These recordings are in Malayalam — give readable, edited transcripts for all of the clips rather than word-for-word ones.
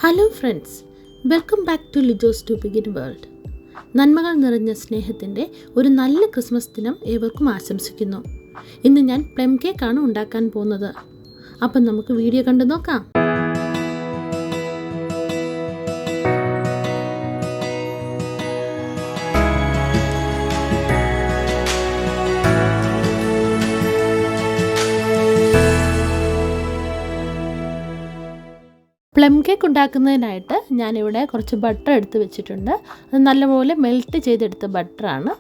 Hello friends, welcome back to Lijo's to begin world. നന്മകൾ നിറഞ്ഞ സ്നേഹത്തിൻ്റെ ഒരു നല്ല ക്രിസ്മസ് ദിനം ഏവർക്കും ആശംസിക്കുന്നു. ഇന്ന് ഞാൻ പ്ലം കേക്കാണ് ഉണ്ടാക്കാൻ പോകുന്നത്. അപ്പം നമുക്ക് വീഡിയോ കണ്ടു നോക്കാം. പ്ലം കേക്ക് ഉണ്ടാക്കുന്നതിനായിട്ട് ഞാനിവിടെ കുറച്ച് ബട്ടർ എടുത്ത് വെച്ചിട്ടുണ്ട്. അത് നല്ലപോലെ മെൽറ്റ് ചെയ്തെടുത്ത ബട്ടറാണ്.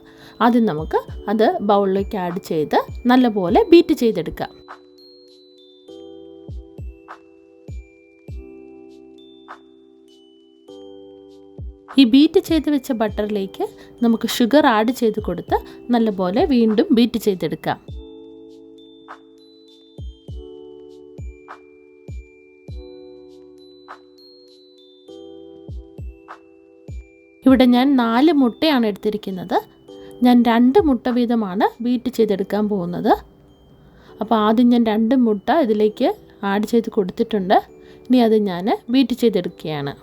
ആദ്യം നമുക്ക് അത് ബൗളിലേക്ക് ആഡ് ചെയ്ത് നല്ലപോലെ ബീറ്റ് ചെയ്തെടുക്കാം. ഈ ബീറ്റ് ചെയ്ത് വെച്ച ബട്ടറിലേക്ക് നമുക്ക് ഷുഗർ ആഡ് ചെയ്ത് കൊടുത്ത് നല്ലപോലെ വീണ്ടും ബീറ്റ് ചെയ്തെടുക്കാം. ഇവിടെ ഞാൻ 4 മുട്ടയാണ് എടുത്തിരിക്കുന്നത്. ഞാൻ 2 മുട്ട വീതമാണ് ബീറ്റ് ചെയ്തെടുക്കാൻ പോകുന്നത്. അപ്പോൾ ആദ്യം ഞാൻ 2 മുട്ട ഇതിലേക്ക് ആഡ് ചെയ്ത് കൊടുത്തിട്ടുണ്ട്. ഇനി അത് ഞാൻ ബീറ്റ് ചെയ്തെടുക്കുകയാണ്.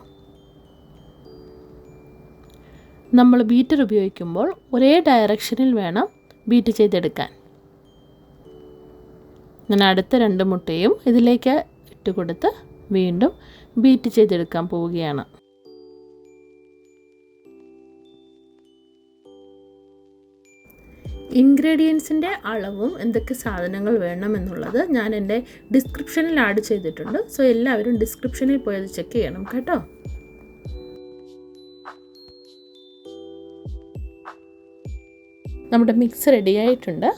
നമ്മൾ ബീറ്റർ ഉപയോഗിക്കുമ്പോൾ ഒരേ ഡയറക്ഷനിൽ വേണം ബീറ്റ് ചെയ്തെടുക്കാൻ. ഞാൻ അടുത്ത 2 മുട്ടയും ഇതിലേക്ക് ഇട്ട് കൊടുത്ത് വീണ്ടും ബീറ്റ് ചെയ്തെടുക്കാൻ പോവുകയാണ്. ഇൻഗ്രീഡിയൻസിൻ്റെ അളവും എന്തൊക്കെ സാധനങ്ങൾ വേണമെന്നുള്ളത് ഞാൻ എൻ്റെ ഡിസ്ക്രിപ്ഷനിൽ ആഡ് ചെയ്തിട്ടുണ്ട്. സോ എല്ലാവരും ഡിസ്ക്രിപ്ഷനിൽ പോയി അത് ചെക്ക് ചെയ്യണം കേട്ടോ. നമ്മുടെ മിക്സ് റെഡിയായിട്ടുണ്ട്.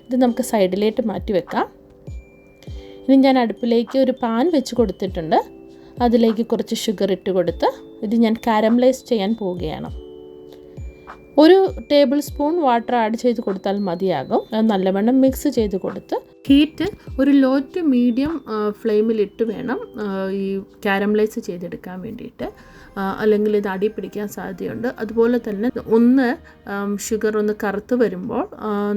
ഇത് നമുക്ക് സൈഡിലേക്ക് മാറ്റി വെക്കാം. ഇനി ഞാൻ അടുപ്പിലേക്ക് ഒരു പാൻ വെച്ച് കൊടുത്തിട്ടുണ്ട്. അതിലേക്ക് കുറച്ച് ഷുഗർ ഇട്ട് കൊടുത്ത് ഇത് ഞാൻ കാരമലൈസ് ചെയ്യാൻ പോവുകയാണ്. 1 ടേബിൾ സ്പൂൺ വാട്ടർ ആഡ് ചെയ്ത് കൊടുത്താൽ മതിയാകും. നല്ലവണ്ണം മിക്സ് ചെയ്ത് കൊടുത്ത് ഹീറ്റ് ഒരു ലോ ടു മീഡിയം ഫ്ലെയിമിലിട്ട് വേണം ഈ കാരമലൈസ് ചെയ്തെടുക്കാൻ വേണ്ടിയിട്ട്. അല്ലെങ്കിൽ ഇത് അടി പിടിക്കാൻ സാധ്യതയുണ്ട്. അതുപോലെ തന്നെ ഷുഗർ ഒന്ന് കറുത്ത് വരുമ്പോൾ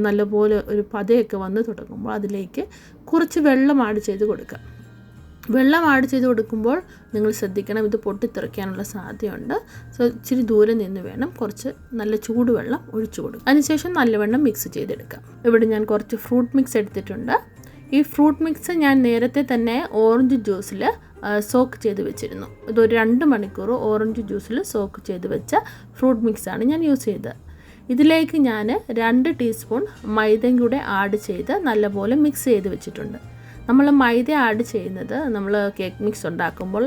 നല്ലപോലെ ഒരു പതയൊക്കെ വന്ന് തുടങ്ങുമ്പോൾ അതിലേക്ക് കുറച്ച് വെള്ളം ആഡ് ചെയ്ത് കൊടുക്കാം. വെള്ളം ആഡ് ചെയ്ത് കൊടുക്കുമ്പോൾ നിങ്ങൾ ശ്രദ്ധിക്കണം, ഇത് പൊട്ടിത്തെറിക്കാനുള്ള സാധ്യതയുണ്ട്. സോ ഇച്ചിരി ദൂരെ നിന്ന് വേണം കുറച്ച് നല്ല ചൂടുവെള്ളം ഒഴിച്ചു കൊടുക്കുക. അതിനുശേഷം നല്ലവണ്ണം മിക്സ് ചെയ്തെടുക്കാം. ഇവിടെ ഞാൻ കുറച്ച് ഫ്രൂട്ട് മിക്സ് എടുത്തിട്ടുണ്ട്. ഈ ഫ്രൂട്ട് മിക്സ് ഞാൻ നേരത്തെ തന്നെ ഓറഞ്ച് ജ്യൂസിൽ സോക്ക് ചെയ്ത് വെച്ചിരുന്നു. ഇതൊരു 2 മണിക്കൂർ ഓറഞ്ച് ജ്യൂസിൽ സോക്ക് ചെയ്ത് വെച്ച ഫ്രൂട്ട് മിക്സാണ് ഞാൻ യൂസ് ചെയ്തത്. ഇതിലേക്ക് ഞാൻ 2 ടീസ്പൂൺ മൈദയും കൂടെ ആഡ് ചെയ്ത് നല്ലപോലെ മിക്സ് ചെയ്ത് വെച്ചിട്ടുണ്ട്. നമ്മൾ മൈദ ആഡ് ചെയ്യുന്നത് നമ്മൾ കേക്ക് മിക്സ് ഉണ്ടാക്കുമ്പോൾ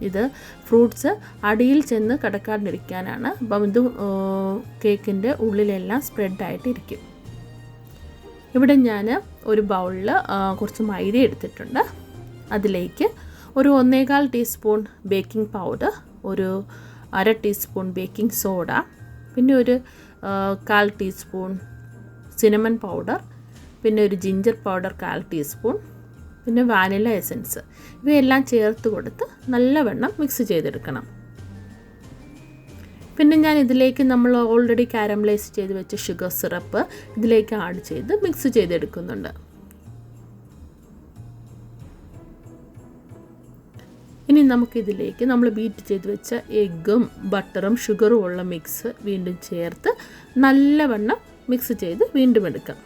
ഇത് ഫ്രൂട്ട്സ് അടിയിൽ ചെന്ന് കിടക്കാണ്ടിരിക്കാനാണ്. അപ്പം ഇത് കേക്കിൻ്റെ ഉള്ളിലെല്ലാം സ്പ്രെഡായിട്ടിരിക്കും. ഇവിടെ ഞാൻ ഒരു ബൗളിൽ കുറച്ച് മൈദ എടുത്തിട്ടുണ്ട്. അതിലേക്ക് ഒരു 1.25 ടീസ്പൂൺ ബേക്കിംഗ് പൗഡർ, ഒരു 1/2 ടീസ്പൂൺ ബേക്കിംഗ് സോഡ, പിന്നെ ഒരു 1/4 ടീസ്പൂൺ സിനമൺ പൗഡർ, പിന്നെ ഒരു ജിഞ്ചർ പൗഡർ 1/4 ടീസ്പൂൺ, പിന്നെ വാനില എസൻസ്, ഇവയെല്ലാം ചേർത്ത് കൊടുത്ത് നല്ലവണ്ണം മിക്സ് ചെയ്തെടുക്കണം. പിന്നെ ഞാൻ ഇതിലേക്ക് നമ്മൾ ഓൾറെഡി കാരമലൈസ് ചെയ്ത് വെച്ച ഷുഗർ സിറപ്പ് ഇതിലേക്ക് ആഡ് ചെയ്ത് മിക്സ് ചെയ്തെടുക്കുന്നുണ്ട്. ഇനി നമുക്കിതിലേക്ക് നമ്മൾ ബീറ്റ് ചെയ്ത് വെച്ച എഗ്ഗും ബട്ടറും ഷുഗറും ഉള്ള മിക്സ് വീണ്ടും ചേർത്ത് നല്ലവണ്ണം മിക്സ് ചെയ്ത് വീണ്ടും എടുക്കാം.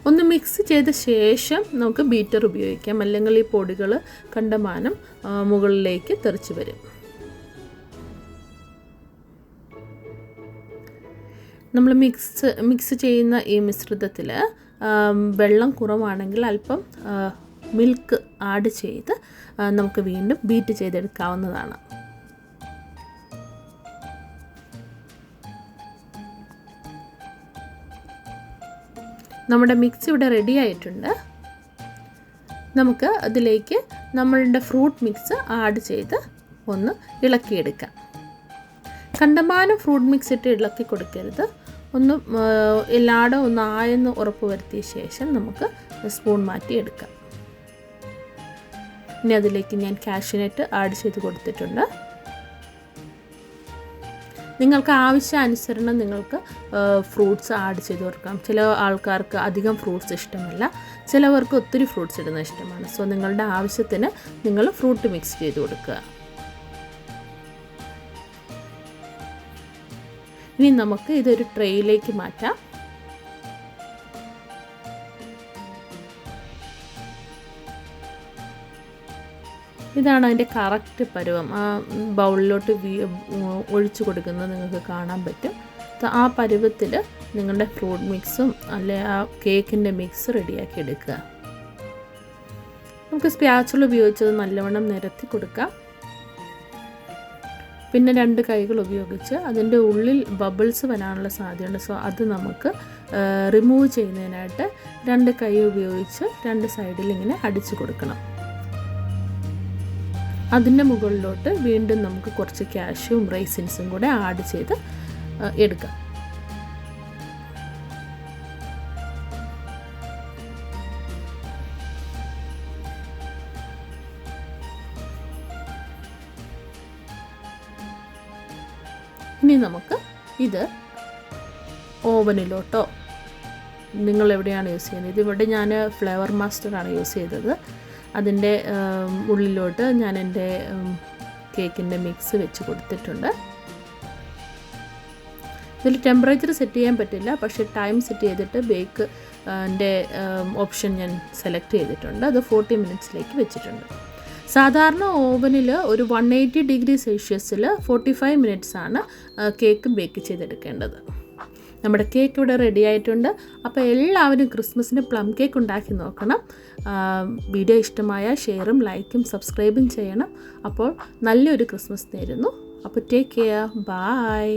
ഒന്ന് മിക്സ് ചെയ്ത ശേഷം നമുക്ക് ബീറ്റർ ഉപയോഗിക്കാം, അല്ലെങ്കിൽ ഈ പൊടികൾ കണ്ടമാനം മുകളിലേക്ക് തെറിച്ച് വരും. നമ്മൾ മിക്സ് ചെയ്യുന്ന ഈ മിശ്രിതത്തിൽ വെള്ളം കുറവാണെങ്കിൽ അല്പം മിൽക്ക് ആഡ് ചെയ്ത് നമുക്ക് വീണ്ടും ബീറ്റ് ചെയ്തെടുക്കാവുന്നതാണ്. നമ്മുടെ മിക്സ് ഇവിടെ റെഡി ആയിട്ടുണ്ട്. നമുക്ക് അതിലേക്ക് നമ്മളുടെ ഫ്രൂട്ട് മിക്സ് ആഡ് ചെയ്ത് ഒന്ന് ഇളക്കിയെടുക്കാം. കണ്ടമാനം ഫ്രൂട്ട് മിക്സ് ഇട്ട് ഇളക്കി കൊടുക്കരുത്. ഒന്ന് എല്ലായിടും ഒന്ന് ആയെന്ന് ഉറപ്പ് വരുത്തിയ ശേഷം നമുക്ക് സ്പൂൺ മാറ്റി എടുക്കാം. ഇനി അതിലേക്ക് ഞാൻ കാഷ്യൂനട്ട് ആഡ് ചെയ്ത് കൊടുത്തിട്ടുണ്ട്. നിങ്ങൾക്ക് ആവശ്യാനുസരണം നിങ്ങൾക്ക് ഫ്രൂട്ട്സ് ആഡ് ചെയ്ത് കൊടുക്കാം. ചില ആൾക്കാർക്ക് അധികം ഫ്രൂട്ട്സ് ഇഷ്ടമല്ല, ചിലവർക്ക് ഒത്തിരി ഫ്രൂട്ട്സ് ഇടുന്നത് ഇഷ്ടമാണ്. സോ നിങ്ങളുടെ ആവശ്യത്തിന് നിങ്ങൾ ഫ്രൂട്ട് മിക്സ് ചെയ്ത് കൊടുക്കുക. ഇനി നമുക്ക് ഇതൊരു ട്രേയിലേക്ക് മാറ്റാം. ഇതാണ് അതിൻ്റെ കറക്റ്റ് പരുവം. ആ ബൗളിലോട്ട് ഒഴിച്ചു കൊടുക്കുന്നത് നിങ്ങൾക്ക് കാണാൻ പറ്റും. ആ പരുവത്തിൽ നിങ്ങളുടെ ഫ്രൂട്ട് മിക്സും അല്ലെ ആ കേക്കിൻ്റെ മിക്സ് റെഡിയാക്കി എടുക്കുക. നമുക്ക് സ്പാച്ചുല ഉപയോഗിച്ചത് നല്ലവണ്ണം നിരത്തി കൊടുക്കാം. പിന്നെ 2 കൈകൾ ഉപയോഗിച്ച് അതിൻ്റെ ഉള്ളിൽ ബബിൾസ് വരാനുള്ള സാധ്യതയുണ്ട്. സോ അത് നമുക്ക് റിമൂവ് ചെയ്യുന്നതിനായിട്ട് 2 കൈ ഉപയോഗിച്ച് 2 സൈഡിൽ ഇങ്ങനെ അടിച്ചു കൊടുക്കണം. അതിൻ്റെ മുകളിലോട്ട് വീണ്ടും നമുക്ക് കുറച്ച് കാഷ്യൂവും റൈസിൻസും കൂടെ ആഡ് ചെയ്ത് എടുക്കാം. ഇനി നമുക്ക് ഇത് ഓവനിലോട്ടോ നിങ്ങൾ എവിടെയാണ് യൂസ് ചെയ്യുന്നത്, ഇതിവിടെ ഞാൻ ഫ്ലേവർ മാസ്റ്ററാണ് യൂസ് ചെയ്തത്. അതിൻ്റെ ഉള്ളിലോട്ട് ഞാൻ എൻ്റെ കേക്കിൻ്റെ മിക്സ് വെച്ച് കൊടുത്തിട്ടുണ്ട്. ഇതിൽ ടെമ്പറേച്ചർ സെറ്റ് ചെയ്യാൻ പറ്റില്ല, പക്ഷേ ടൈം സെറ്റ് ചെയ്തിട്ട് ബേക്ക് ൻ്റെ ഓപ്ഷൻ ഞാൻ സെലക്ട് ചെയ്തിട്ടുണ്ട്. അത് 40 മിനിറ്റ്സിലേക്ക് വെച്ചിട്ടുണ്ട്. സാധാരണ ഓവനിൽ ഒരു 180 ഡിഗ്രി സെൽഷ്യസിൽ 45 മിനിറ്റ്സാണ് കേക്ക് ബേക്ക് ചെയ്തെടുക്കേണ്ടത്. നമ്മുടെ കേക്ക് ഇവിടെ റെഡി ആയിട്ടുണ്ട്. അപ്പോൾ എല്ലാവരും ക്രിസ്മസിന് പ്ലം കേക്ക് ഉണ്ടാക്കി നോക്കണം. വീഡിയോ ഇഷ്ടമായ ഷെയറും ലൈക്കും സബ്സ്ക്രൈബും ചെയ്യണം. അപ്പോൾ നല്ലൊരു ക്രിസ്മസ് നേരുന്നു. അപ്പോൾ ടേക്ക് കെയർ, ബൈ.